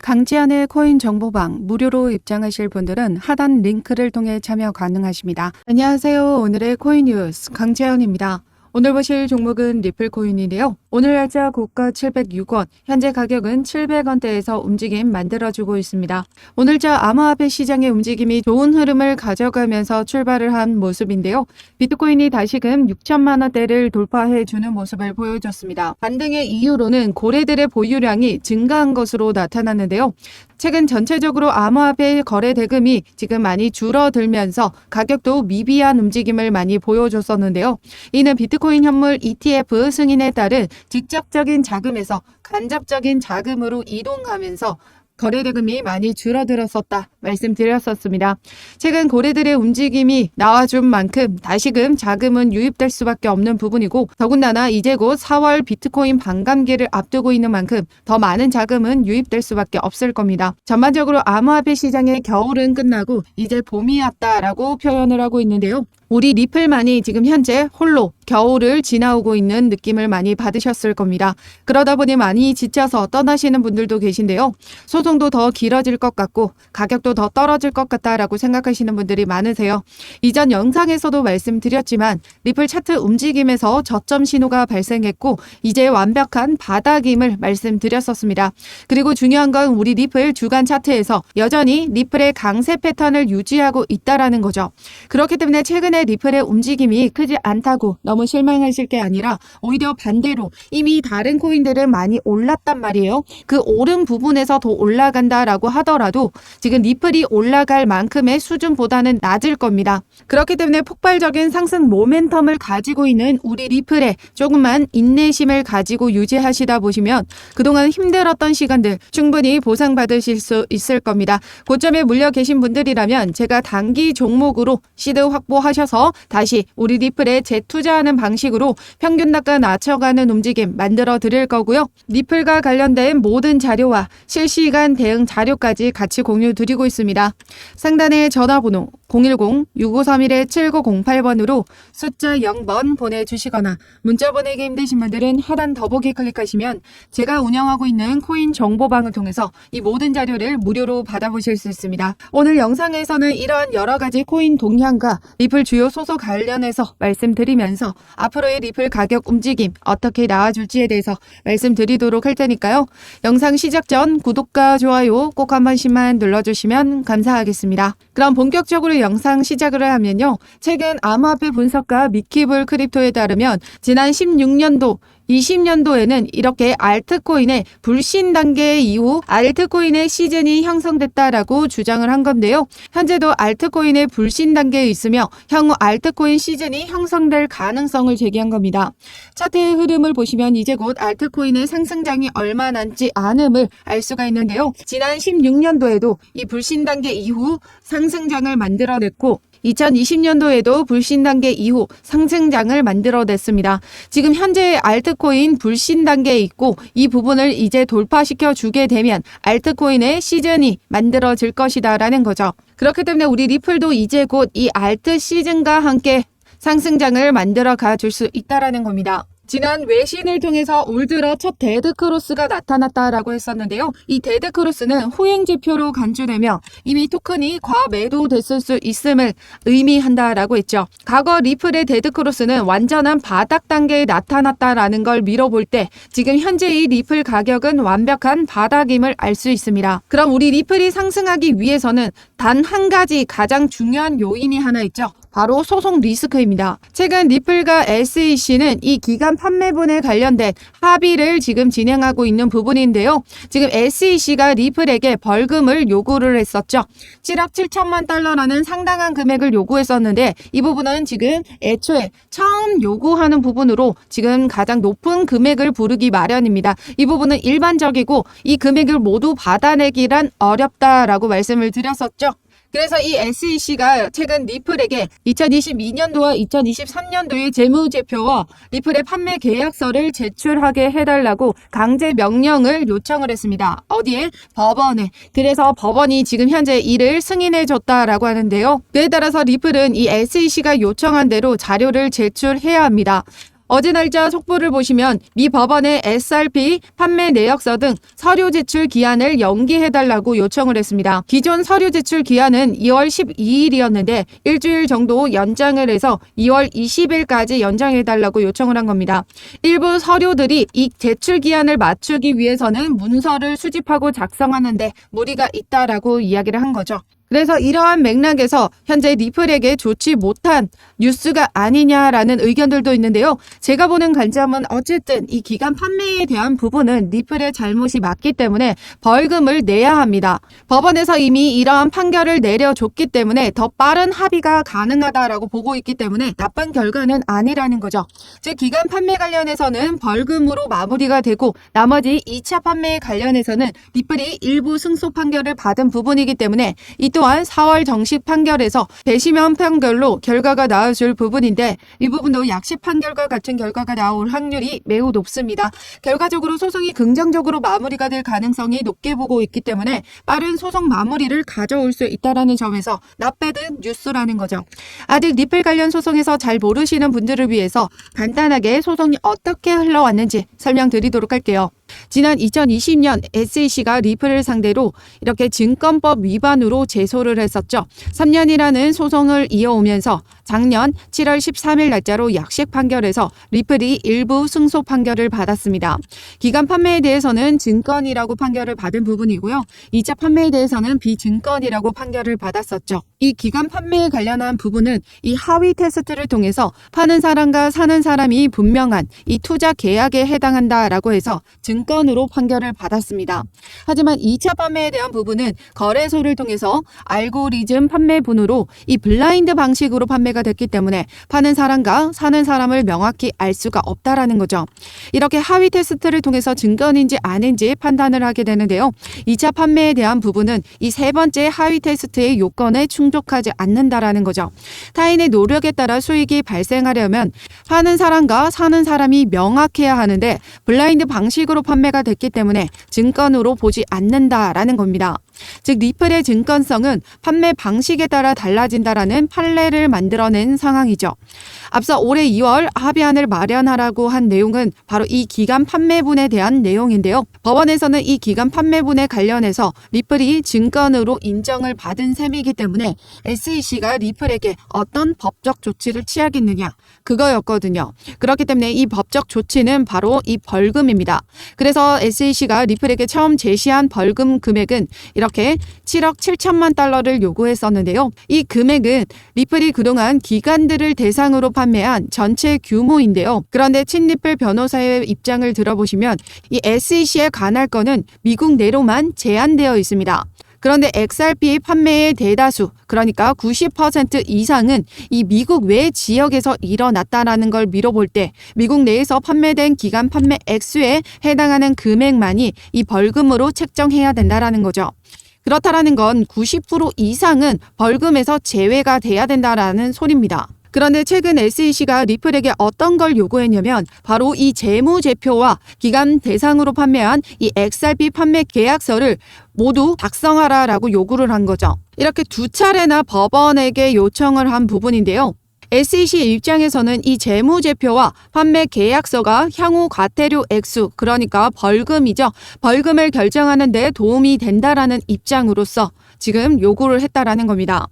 강지한의 코인 정보방 무료로 입장하실 분들은 하단 링크를 통해 참여 가능하십니다. 안녕하세요. 오늘의 코인 뉴스 강지한입니다. 오늘 보실 종목은 리플코인인데요. 오늘 날짜 고가 706원, 현재 가격은 700원대에서 움직임 만들어주고 있습니다. 오늘자 암호화폐 시장의 움직임이 좋은 흐름을 가져가면서 출발을 한 모습인데요. 비트코인이 다시금 6천만 원대를 돌파해주는 모습을 보여줬습니다. 반등의 이유로는 고래들의 보유량이 증가한 것으로 나타났는데요. 최근 전체적으로 암호화폐 거래 대금이 지금 많이 줄어들면서 가격도 미비한 움직임을 많이 보여줬었는데요. 이는 비트코인 현물 ETF 승인에 따른 직접적인 자금에서 간접적인 자금으로 이동하면서 거래 대금이 많이 줄어들었었다 말씀드렸었습니다. 최근 고래들의 움직임이 나와준 만큼 다시금 자금은 유입될 수밖에 없는 부분이고, 더군다나 이제 곧 4월 비트코인 반감기를 앞두고 있는 만큼 더 많은 자금은 유입될 수밖에 없을 겁니다. 전반적으로 암호화폐 시장의 겨울은 끝나고 이제 봄이 왔다라고 표현을 하고 있는데요. 우리 리플만이 지금 현재 홀로 겨울을 지나오고 있는 느낌을 많이 받으셨을 겁니다. 그러다 보니 많이 지쳐서 떠나시는 분들도 계신데요. 소송도 더 길어질 것 같고 가격도 더 떨어질 것 같다라고 생각하시는 분들이 많으세요. 이전 영상에서도 말씀드렸지만 리플 차트 움직임에서 저점 신호가 발생했고 이제 완벽한 바닥임을 말씀드렸었습니다. 그리고 중요한 건 우리 리플 주간 차트에서 여전히 리플의 강세 패턴을 유지하고 있다라는 거죠. 그렇기 때문에 최근에 리플의 움직임이 크지 않다고 너무 실망하실 게 아니라 오히려 반대로 이미 다른 코인들은 많이 올랐단 말이에요. 그 오른 부분에서 더 올라간다라고 하더라도 지금 리플이 올라갈 만큼의 수준보다는 낮을 겁니다. 그렇기 때문에 폭발적인 상승 모멘텀을 가지고 있는 우리 리플에 조금만 인내심을 가지고 유지하시다 보시면 그동안 힘들었던 시간들 충분히 보상받으실 수 있을 겁니다. 고점에 물려 계신 분들이라면 제가 단기 종목으로 시드 확보하셔서 다시 우리 리플에 재투자하는 방식으로 평균 단가 낮춰가는 움직임 만들어 드릴 거고요. 리플과 관련된 모든 자료와 실시간 대응 자료까지 같이 공유 드리고 있습니다. 상단에 전화번호 010-6531-7908번으로 숫자 0번 보내주시거나 문자 보내기 힘드신 분들은 하단 더보기 클릭하시면 제가 운영하고 있는 코인 정보방을 통해서 이 모든 자료를 무료로 받아보실 수 있습니다. 오늘 영상에서는 이러한 여러가지 코인 동향과 리플 주요 소속 관련해서 말씀드리면서 앞으로의 리플 가격 움직임 어떻게 나와줄지에 대해서 말씀드리도록 할 테니까요. 영상 시작 전 구독과 좋아요 꼭 한 번씩만 눌러주시면 감사하겠습니다. 그럼 본격적으로 영상 시작을 하면요. 최근 암호화폐 분석가 미키블 크립토에 따르면 지난 16년도 20년도에는 이렇게 알트코인의 불신 단계 이후 알트코인의 시즌이 형성됐다라고 주장을 한 건데요. 현재도 알트코인의 불신 단계에 있으며 향후 알트코인 시즌이 형성될 가능성을 제기한 겁니다. 차트의 흐름을 보시면 이제 곧 알트코인의 상승장이 얼마 남지 않음을 알 수가 있는데요. 지난 16년도에도 이 불신 단계 이후 상승장을 만들어냈고 2020년도에도 불신 단계 이후 상승장을 만들어냈습니다. 지금 현재 알트코인 불신 단계에 있고 이 부분을 이제 돌파시켜 주게 되면 알트코인의 시즌이 만들어질 것이다라는 거죠. 그렇기 때문에 우리 리플도 이제 곧 이 알트 시즌과 함께 상승장을 만들어 가줄 수 있다라는 겁니다. 지난 외신을 통해서 올 들어 첫 데드크로스가 나타났다라고 했었는데요. 이 데드크로스는 후행지표로 간주되며 이미 토큰이 과매도됐을 수 있음을 의미한다라고 했죠. 과거 리플의 데드크로스는 완전한 바닥 단계에 나타났다라는 걸 미뤄볼 때 지금 현재 이 리플 가격은 완벽한 바닥임을 알 수 있습니다. 그럼 우리 리플이 상승하기 위해서는 단 한 가지 가장 중요한 요인이 하나 있죠. 바로 소송 리스크입니다. 최근 리플과 SEC는 이 기간 판매분에 관련된 합의를 지금 진행하고 있는 부분인데요. 지금 SEC가 리플에게 벌금을 요구를 했었죠. 7억 7천만 달러라는 상당한 금액을 요구했었는데 이 부분은 지금 애초에 처음 요구하는 부분으로 지금 가장 높은 금액을 부르기 마련입니다. 이 부분은 일반적이고 이 금액을 모두 받아내기란 어렵다라고 말씀을 드렸었죠. 그래서 이 SEC가 최근 리플에게 2022년도와 2023년도의 재무제표와 리플의 판매 계약서를 제출하게 해달라고 강제 명령을 요청을 했습니다. 어디에? 법원에. 그래서 법원이 지금 현재 이를 승인해줬다라고 하는데요. 그에 따라서 리플은 이 SEC가 요청한 대로 자료를 제출해야 합니다. 어제 날짜 속보를 보시면 미 법원의 SRP 판매 내역서 등 서류 제출 기한을 연기해달라고 요청을 했습니다. 기존 서류 제출 기한은 2월 12일이었는데 일주일 정도 연장을 해서 2월 20일까지 연장해달라고 요청을 한 겁니다. 일부 서류들이 이 제출 기한을 맞추기 위해서는 문서를 수집하고 작성하는데 무리가 있다라고 이야기를 한 거죠. 그래서 이러한 맥락에서 현재 리플에게 좋지 못한 뉴스가 아니냐라는 의견들도 있는데요. 제가 보는 관점은 어쨌든 이 기간 판매에 대한 부분은 리플의 잘못이 맞기 때문에 벌금을 내야 합니다. 법원에서 이미 이러한 판결을 내려줬기 때문에 더 빠른 합의가 가능하다라고 보고 있기 때문에 나쁜 결과는 아니라는 거죠. 즉 기간 판매 관련해서는 벌금으로 마무리가 되고 나머지 2차 판매에 관련해서는 리플이 일부 승소 판결을 받은 부분이기 때문에 이 또한 4월 정식 판결에서 배심원 판결로 결과가 나와줄 부분인데 이 부분도 약식 판결과 같은 결과가 나올 확률이 매우 높습니다. 결과적으로 소송이 긍정적으로 마무리가 될 가능성이 높게 보고 있기 때문에 빠른 소송 마무리를 가져올 수 있다는 점에서 나빼든 뉴스라는 거죠. 아직 리플 관련 소송에서 잘 모르시는 분들을 위해서 간단하게 소송이 어떻게 흘러왔는지 설명드리도록 할게요. 지난 2020년 SEC가 리플을 상대로 이렇게 증권법 위반으로 제소를 했었죠. 3년이라는 소송을 이어오면서 작년 7월 13일 날짜로 약식 판결에서 리플이 일부 승소 판결을 받았습니다. 기간 판매에 대해서는 증권이라고 판결을 받은 부분이고요. 2차 판매에 대해서는 비증권이라고 판결을 받았었죠. 이 기간 판매에 관련한 부분은 이 하위 테스트를 통해서 파는 사람과 사는 사람이 분명한 이 투자 계약에 해당한다라고 해서 증권으로 판결을 받았습니다. 하지만 2차 판매에 대한 부분은 거래소를 통해서 알고리즘 판매분으로 이 블라인드 방식으로 판매가 됐기 때문에 파는 사람과 사는 사람을 명확히 알 수가 없다라는 거죠. 이렇게 하위 테스트를 통해서 증권인지 아닌지 판단을 하게 되는데요. 2차 판매에 대한 부분은 이 세 번째 하위 테스트의 요건에 충족하지 않는다라는 거죠. 타인의 노력에 따라 수익이 발생하려면 파는 사람과 사는 사람이 명확해야 하는데 블라인드 방식으로 판매가 됐기 때문에 증권으로 보지 않는다라는 겁니다. 즉 리플의 증권성은 판매 방식에 따라 달라진다라는 판례를 만들어낸 상황이죠. 앞서 올해 2월 합의안을 마련하라고 한 내용은 바로 이 기간 판매분에 대한 내용인데요. 법원에서는 이 기간 판매분에 관련해서 리플이 증권으로 인정을 받은 셈이기 때문에 SEC가 리플에게 어떤 법적 조치를 취하겠느냐 그거였거든요. 그렇기 때문에 이 법적 조치는 바로 이 벌금입니다. 그래서 SEC가 리플에게 처음 제시한 벌금 금액은 이렇게 7억 7천만 달러를 요구했었는데요. 이 금액은 리플이 그동안 기관들을 대상으로 판매한 전체 규모인데요. 그런데 친리플 변호사의 입장을 들어보시면 이 SEC에 관할 건은 미국 내로만 제한되어 있습니다. 그런데 XRP 판매의 대다수, 그러니까 90% 이상은 이 미국 외 지역에서 일어났다라는 걸 미뤄볼 때 미국 내에서 판매된 기간 판매 액수에 해당하는 금액만이 이 벌금으로 책정해야 된다라는 거죠. 그렇다라는 건 90% 이상은 벌금에서 제외가 돼야 된다라는 소리입니다. 그런데 최근 SEC가 리플에게 어떤 걸 요구했냐면 바로 이 재무제표와 기간 대상으로 판매한 이 XRP 판매 계약서를 모두 작성하라라고 요구를 한 거죠. 이렇게 두 차례나 법원에게 요청을 한 부분인데요. SEC 입장에서는 이 재무제표와 판매 계약서가 향후 과태료 액수, 그러니까 벌금이죠. 벌금을 결정하는 데 도움이 된다라는 입장으로서 지금 요구를 했다라는 겁니다.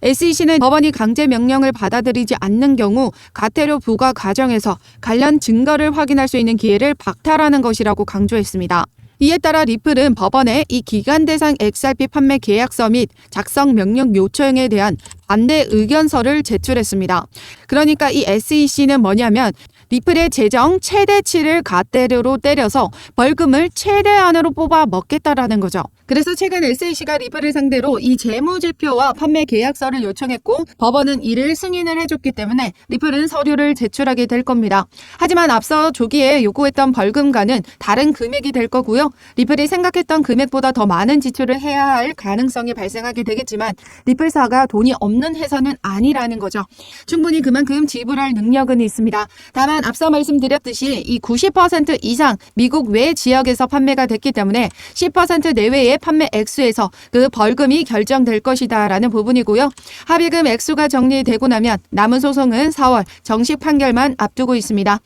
SEC는 법원이 강제 명령을 받아들이지 않는 경우 과태료 부과 과정에서 관련 증거를 확인할 수 있는 기회를 박탈하는 것이라고 강조했습니다. 이에 따라 리플은 법원에 이 기간 대상 XRP 판매 계약서 및 작성 명령 요청에 대한 반대 의견서를 제출했습니다. 그러니까 이 SEC는 뭐냐면 리플의 재정 최대치를 과태료로 때려서 벌금을 최대한으로 뽑아 먹겠다라는 거죠. 그래서 최근 SEC가 리플을 상대로 이 재무제표와 판매 계약서를 요청했고 법원은 이를 승인을 해줬기 때문에 리플은 서류를 제출하게 될 겁니다. 하지만 앞서 조기에 요구했던 벌금과는 다른 금액이 될 거고요. 리플이 생각했던 금액보다 더 많은 지출을 해야 할 가능성이 발생하게 되겠지만 리플사가 돈이 없는 회사는 아니라는 거죠. 충분히 그만큼 지불할 능력은 있습니다. 다만 하지만 앞서 말씀드렸듯이 이 90% 이상 미국 외 지역에서 판매가 됐기 때문에 10% 내외의 판매 액수에서 그 벌금이 결정될 것이다 라는 부분이고요. 합의금 액수가 정리되고 나면 남은 소송은 4월 정식 판결만 앞두고 있습니다.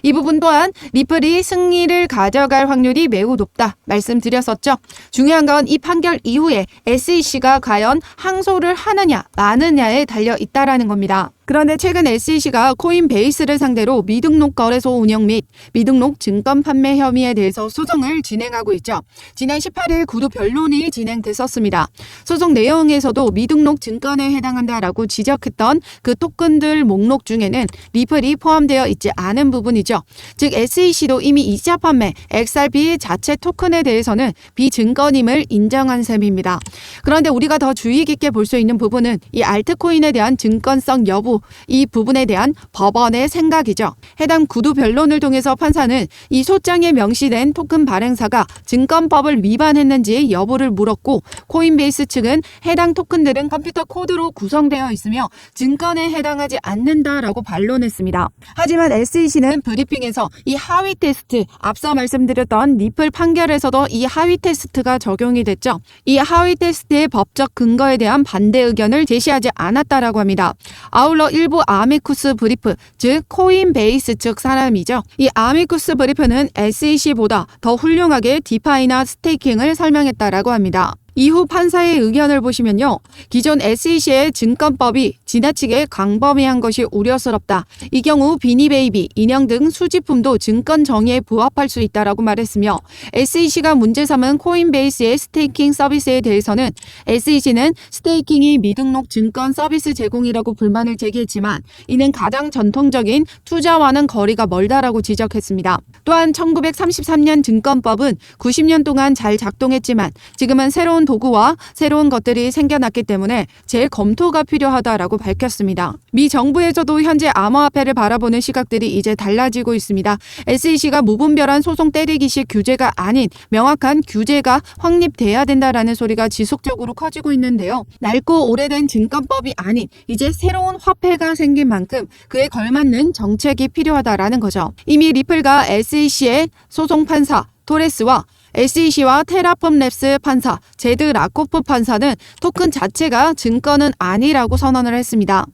이 부분 또한 리플이 승리를 가져갈 확률이 매우 높다 말씀드렸었죠. 중요한 건 이 판결 이후에 SEC가 과연 항소를 하느냐 마느냐에 달려 있다라는 겁니다. 그런데 최근 SEC가 코인베이스를 상대로 미등록 거래소 운영 및 미등록 증권 판매 혐의에 대해서 소송을 진행하고 있죠. 지난 18일 구두 변론이 진행됐었습니다. 소송 내용에서도 미등록 증권에 해당한다라고 지적했던 그 토큰들 목록 중에는 리플이 포함되어 있지 않은 부분이죠. 즉 SEC도 이미 2차 판매 XRP 자체 토큰에 대해서는 비증권임을 인정한 셈입니다. 그런데 우리가 더 주의 깊게 볼 수 있는 부분은 이 알트코인에 대한 증권성 여부 이 부분에 대한 법원의 생각이죠. 해당 구두 변론을 통해서 판사는 이 소장에 명시된 토큰 발행사가 증권법을 위반했는지 여부를 물었고 코인베이스 측은 해당 토큰들은 컴퓨터 코드로 구성되어 있으며 증권에 해당하지 않는다라고 반론했습니다. 하지만 SEC는 브리핑에서 이 하위 테스트 앞서 말씀드렸던 리플 판결에서도 이 하위 테스트가 적용이 됐죠. 이 하위 테스트의 법적 근거에 대한 반대 의견을 제시하지 않았다라고 합니다. 아울러 일부 아미쿠스 브리프, 즉 코인베이스 측 사람이죠. 이 아미쿠스 브리프는 SEC보다 더 훌륭하게 디파이나 스테이킹을 설명했다라고 합니다. 이후 판사의 의견을 보시면요. 기존 SEC의 증권법이 지나치게 광범위한 것이 우려스럽다. 이 경우 비니베이비, 인형 등 수집품도 증권 정의에 부합할 수 있다라고 말했으며 SEC가 문제 삼은 코인베이스의 스테이킹 서비스에 대해서는 SEC는 스테이킹이 미등록 증권 서비스 제공이라고 불만을 제기했지만 이는 가장 전통적인 투자와는 거리가 멀다라고 지적했습니다. 또한 1933년 증권법은 90년 동안 잘 작동했지만 지금은 새로운 도구와 새로운 것들이 생겨났기 때문에 재검토가 필요하다라고 밝혔습니다. 미 정부에서도 현재 암호화폐를 바라보는 시각들이 이제 달라지고 있습니다. SEC가 무분별한 소송 때리기식 규제가 아닌 명확한 규제가 확립돼야 된다라는 소리가 지속적으로 커지고 있는데요. 낡고 오래된 증권법이 아닌 이제 새로운 화폐가 생긴 만큼 그에 걸맞는 정책이 필요하다라는 거죠. 이미 리플과 SEC의 소송 판사 토레스와 SEC와 테라폼랩스 판사, 제드 라코프 판사는 토큰 자체가 증권은 아니라고 선언을 했습니다.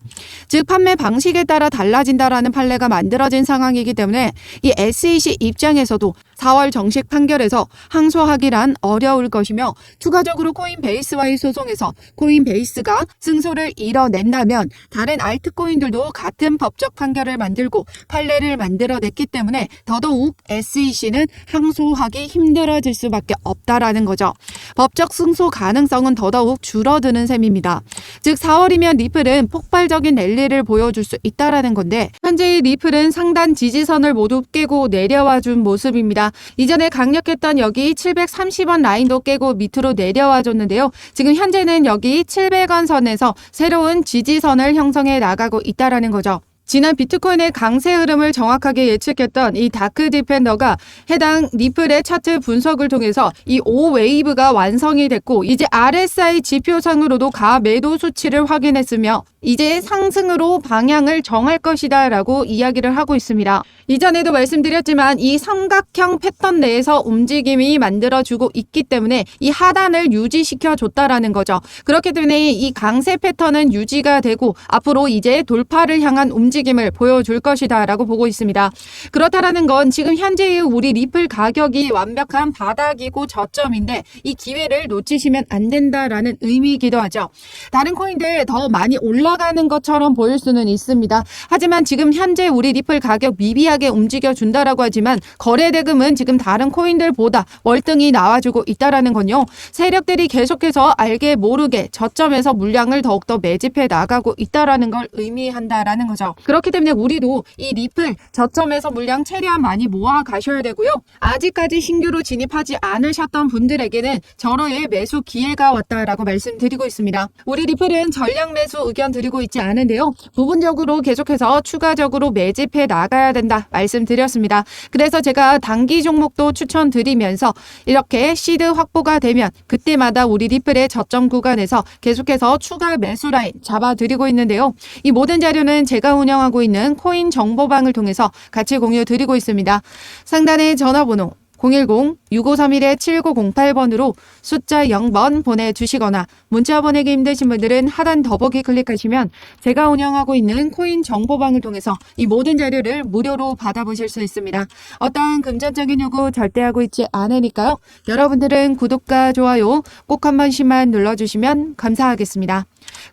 즉 판매 방식에 따라 달라진다라는 판례가 만들어진 상황이기 때문에 이 SEC 입장에서도 4월 정식 판결에서 항소하기란 어려울 것이며 추가적으로 코인베이스와의 소송에서 코인베이스가 승소를 이뤄낸다면 다른 알트코인들도 같은 법적 판결을 만들고 판례를 만들어냈기 때문에 더더욱 SEC는 항소하기 힘들어질 수밖에 없다라는 거죠. 법적 승소 가능성은 더더욱 줄어드는 셈입니다. 즉 4월이면 리플은 폭발적인 랠리를 보여줄 수 있다라는 건데 현재의 리플은 상단 지지선을 모두 깨고 내려와준 모습입니다. 이전에 강력했던 여기 730원 라인도 깨고 밑으로 내려와 줬는데요. 지금 현재는 여기 700원 선에서 새로운 지지선을 형성해 나가고 있다라는 거죠. 지난 비트코인의 강세 흐름을 정확하게 예측했던 이 다크 디펜더가 해당 리플의 차트 분석을 통해서 이 5웨이브가 완성이 됐고 이제 RSI 지표상으로도 가매도 수치를 확인했으며 이제 상승으로 방향을 정할 것이다 라고 이야기를 하고 있습니다. 이전에도 말씀드렸지만 이 삼각형 패턴 내에서 움직임이 만들어주고 있기 때문에 이 하단을 유지시켜 줬다라는 거죠. 그렇기 때문에 이 강세 패턴은 유지가 되고 앞으로 이제 돌파를 향한 움직임을 보여줄 것이다 라고 보고 있습니다. 그렇다라는 건 지금 현재의 우리 리플 가격이 완벽한 바닥이고 저점인데 이 기회를 놓치시면 안 된다라는 의미이기도 하죠. 다른 코인들 더 많이 올라가는 것처럼 보일 수는 있습니다. 하지만 지금 현재 우리 리플 가격 미비하게 움직여준다라고 하지만 거래 대금은 지금 다른 코인들보다 월등히 나와주고 있다라는 건요. 세력들이 계속해서 알게 모르게 저점에서 물량을 더욱더 매집해 나가고 있다라는 걸 의미한다라는 거죠. 그렇기 때문에 우리도 이 리플 저점에서 물량 최대한 많이 모아 가셔야 되고요. 아직까지 신규로 진입하지 않으셨던 분들에게는 절호의 매수 기회가 왔다라고 말씀드리고 있습니다. 우리 리플은 전량 매수 의견 드리고 있지 않은데요. 부분적으로 계속해서 추가적으로 매집해 나가야 된다 말씀드렸습니다. 그래서 제가 단기 종목도 추천드리면서 이렇게 시드 확보가 되면 그때마다 우리 리플의 저점 구간에서 계속해서 추가 매수 라인 잡아드리고 있는데요. 이 모든 자료는 제가 운영하고 있는 코인 정보방을 통해서 같이 공유 드리고 있습니다. 상단의 전화번호 010-6531-7908번으로 숫자 0번 보내주시거나 문자 보내기 힘드신 분들은 하단 더보기 클릭하시면 제가 운영하고 있는 코인 정보방을 통해서 이 모든 자료를 무료로 받아보실 수 있습니다. 어떠한 금전적인 요구 절대 하고 있지 않으니까요. 여러분들은 구독과 좋아요 꼭 한 번씩만 눌러주시면 감사하겠습니다.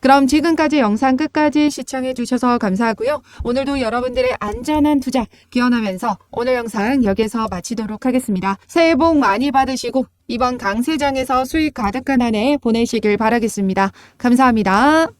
그럼 지금까지 영상 끝까지 시청해 주셔서 감사하고요. 오늘도 여러분들의 안전한 투자 기원하면서 오늘 영상 여기서 마치도록 하겠습니다. 새해 복 많이 받으시고 이번 강세장에서 수익 가득한 한 해 보내시길 바라겠습니다. 감사합니다.